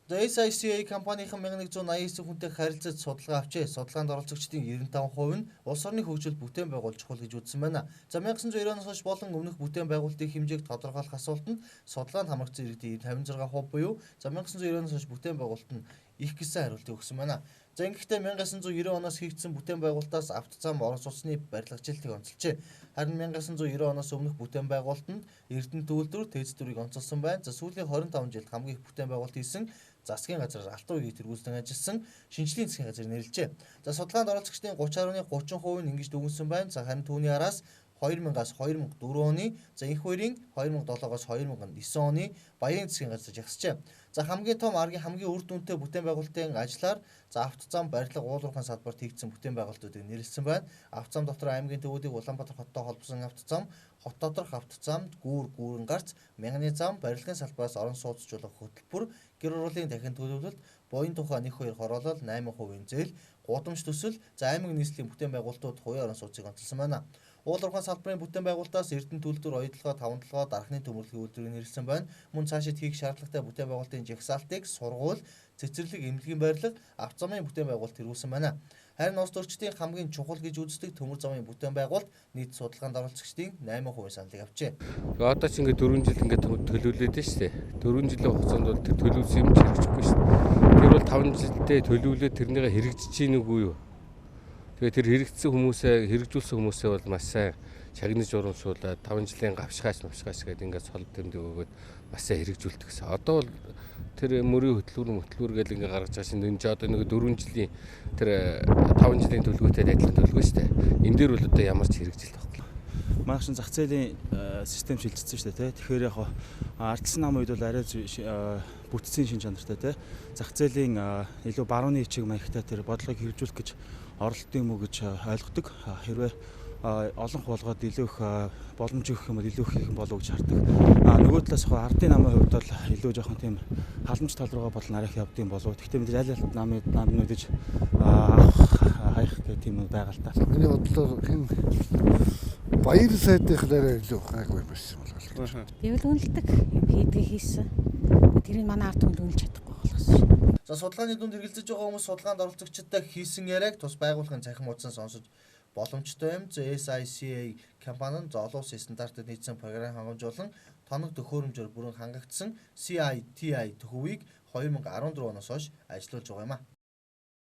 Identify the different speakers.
Speaker 1: За SICA компанийн 1189 хүнтэй харилцаж судалгаа авчээ. Судалгаанд оролцогчдын 95% нь улс орны хөгжилд бүтээн байгуулж чухал гэж үзсэн байна. За 1990 оноос хойш болон өмнөх бүтээн байгуулалтын хэмжээг тодорхойлох асуултанд судалгаанд хамрагдсан иргэдийн 56% буюу за 1990 оноос хойш бүтээн байгуулалт нь их гэсэн хариултыг өгсөн байна. За ингэхдээ 1990 оноос хийгдсэн бүтээн байгуулалтаас авто зам орон сууцны барилгажилтыг онцолжээ. Харин 1990 оноос өмнөх бүтээн байгуулалтанд Эрдэнэ төвлөрөөр тэц дүрийг онцолсон байна. За сүүлийн 25 жилд хамгийн их бүтээн байгуулалт хийсэн засгийн газар алтан үеийг тэргүүлсэн ажилласан шинжлэлийн засгийн газар нэрлэжээ. За судалгаанд оролцогчдын 30.30% нь ингэж дүгнсэн байна. За харин түүний араас 2000-аас 2004 оны, за энх хоёрын 2007-оос 2009 оны баярын засгийн газар жагсжээ. За хамгийн том аргийн хамгийн үр дүнтэй бүтээн байгуулалтын ажлаар за авто зам барилга уулуурхайн салбарт хийгдсэн бүтээн байгуулалтуудыг нэрлэсэн байна. Авто зам дотор аймгийн төвүүдийг Улаанбаатар хоттой холбосон авто зам, хот доторх авто зам, гүүрэн гарц, мянганы зам, барилгын салбараас орон сууцжуулах хөтөлбөр, гэр бурлын дахин төлөвлөлт, буян тухай 1-2 хороолол, 8% зээл, гудамж төсөл, за аймаг нийслэлийн бүтээн байгуулалтууд хувийн орон сууцыг онцолсон байна. Уулуурхайн салбарын бүтээн байгуулалтаас Эрдэнэ төлөвлөлтөөр оюутлогоо 5 толгой дархны төмөрлөгийн үйлдвэрийг нэрлсэн байна. Мөн цаашид хийх шаардлагатай бүтээн байгуулалтын жагсаалтыг сургууль, цэцэрлэг, эмнэлгийн барилга, авто замын бүтээн байгуулалт хэрэгжүүлсэн байна. Харин улс төрчдийн хамгийн чухал гэж үздэг төмөр замын бүтээн байгуулалт нийт судалгаанд оролцогчдын 8% саналыг авчээ.
Speaker 2: Одоо ч ингээд 4 жил ингээд төлөвлөд нь шүү дээ. 4 жилийн хугацаанд бол тэр төлөвлөсөн юм хэрэгжихгүй шүү дээ. Тэр бол 5 жилдээ төлөвлөд тэрнийг хэрэгжиж гин үгүй юу? Тэгээ тэр хэрэгжсэн хүмүүсээ хэрэгжүүлсэн хүмүүсээ бол маш сайн шагнаж урамшуулаад 5 жилийн гавшгаач гэдэг ингээд цол тэмдэг өгөөд маш сайн хэрэгжүүлдэг гэсэн. Одоо бол тэр мөрийн хөтөлбөр гэл ингээд гаргаж байгаа шин энэ одоо нэг 4 жилийн тэр 5 жилийн төлөвлөгөөтэй адилхан төлөвлөгөө шүү дээ. Энэ дээр бол одоо ямар ч хэрэгжилт байхгүй.
Speaker 3: Манай шин зах зээлийн систем шилжчихсэн шүү дээ. Тэгэхээр яг ардсан нам үед бол арай бүтцийн шин чанартай те. Зах зээлийн илүү барууны ичиг маягтай тэр бодлогыг хэрэгжүүлэх гэж оролдсон юм уу гэж ойлгодог. Хэрвээ олон болгоод илүү их боломж өгөх юм бол илүү их хийх болов гэж хардаг. Нөгөө талаас ардын намын хувьд бол илүү жоохон тийм халамж тал руугаа болон арай их явдсан болов. Гэхдээ мэдээж аль аль намын мэдээж хаях гэх тийм үү байгаа л та.
Speaker 4: Миний бодлоор хэн баяр сайдынхаараа илүү гайгүй байсан болов.
Speaker 5: Тэгвэл үнэлдэг юм хийсэн. Тэрийг манай ард түмэнд үнэлж чадахгүй болохсон.
Speaker 1: За судалгааны дүнд хэрэгэлцэж байгаа хүмүүс судалгаанд оролцогчдод хийсэн яриаг тус байгууллагын цахим хуудасаар сонсож боломжтой юм. SICA компани нь олон улсын стандартад нийцсэн програм хангамжуулан тоног төхөөрөмжөөр бүрэн хангагдсан CITI төхөвийг 2014 оноос хойш ажиллуулж байгаа юм а.